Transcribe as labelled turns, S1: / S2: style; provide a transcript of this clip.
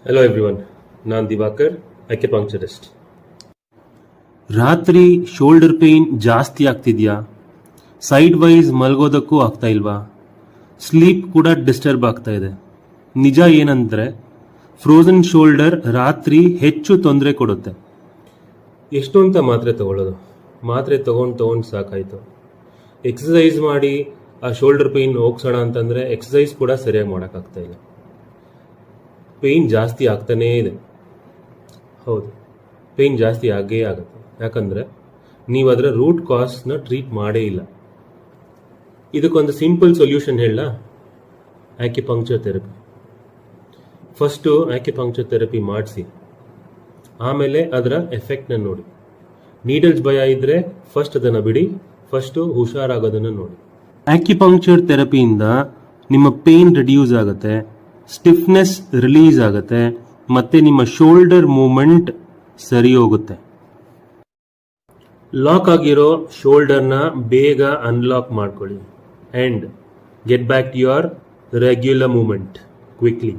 S1: Hello everyone, ನಾನು ದಿವಾಕರ್, ಅಕ್ಯುಪಂಕ್ಚರಿಸ್ಟ್.
S2: ರಾತ್ರಿ shoulder pain ಜಾಸ್ತಿ ಆಗ್ತಿದ್ಯಾ? ಸೈಡ್ ವೈಸ್ ಮಲ್ಗೋದಕ್ಕೂ ಆಗ್ತಾ ಇಲ್ವಾ? ಸ್ಲೀಪ್ ಕೂಡ ಡಿಸ್ಟರ್ಬ್ ಆಗ್ತಾ ಇದೆ. ನಿಜ ಏನಂದ್ರೆ ಫ್ರೋઝನ್ ಶೋಲ್ಡರ್ ರಾತ್ರಿ ಹೆಚ್ಚು ತೊಂದರೆ ಕೊಡುತ್ತೆ.
S1: ಎಷ್ಟು ಅಂತ ಮಾತ್ರೆ ತಗೊಳ್ಳೋದು? ಮಾತ್ರೆ ತಗೊಂಡು ಸಾಕಾಯಿತು. ಎಕ್ಸಸೈಸ್ ಮಾಡಿ ಆ ಶೋಲ್ಡರ್ ಪೇಯ್ನ್ ಹೋಗ್ಸೋಣ ಅಂತಂದರೆ ಎಕ್ಸಸೈಸ್ ಕೂಡ ಸರಿಯಾಗಿ ಮಾಡೋಕ್ಕಾಗ್ತಾ ಇಲ್ಲ. ಪೇಯ್ನ್ ಜಾಸ್ತಿ ಆಗ್ತಾನೇ ಇದೆ. ಹೌದು, ಪೇಯ್ನ್ ಜಾಸ್ತಿ ಆಗೇ ಆಗುತ್ತೆ. ಯಾಕಂದರೆ ನೀವು ಅದರ ರೂಟ್ ಕಾಸ್ನ ಟ್ರೀಟ್ ಮಾಡೇ ಇಲ್ಲ. ಇದಕ್ಕೊಂದು ಸಿಂಪಲ್ ಸೊಲ್ಯೂಷನ್ ಹೇಳ, acupuncture therapy. First acupuncture therapy ಮಾಡಿಸಿ, ಆಮೇಲೆ ಅದರ ಎಫೆಕ್ಟ್ನ ನೋಡಿ. ನೀಡಲ್ಸ್ ಭಯ ಇದ್ದರೆ ಫಸ್ಟ್ ಅದನ್ನು ಬಿಡಿ, ಫಸ್ಟು ಹುಷಾರಾಗೋದನ್ನು ನೋಡಿ.
S2: ಆಕ್ಯುಪಂಕ್ಚರ್ ಥೆರಪಿಯಿಂದ ನಿಮ್ಮ ಪೇಯ್ನ್ ರಿಡ್ಯೂಸ್ ಆಗುತ್ತೆ, ಸ್ಟಿಫ್ನೆಸ್ ರಿಲೀಸ್ ಆಗುತ್ತೆ, ಮತ್ತೆ ನಿಮ್ಮ ಶೋಲ್ಡರ್ ಮೂವ್ಮೆಂಟ್ ಸರಿ ಹೋಗುತ್ತೆ.
S1: ಲಾಕ್ ಆಗಿರೋ ಶೋಲ್ಡರ್ನ ಬೇಗ ಅನ್ಲಾಕ್ ಮಾಡ್ಕೊಳ್ಳಿ and get back to your regular movement quickly.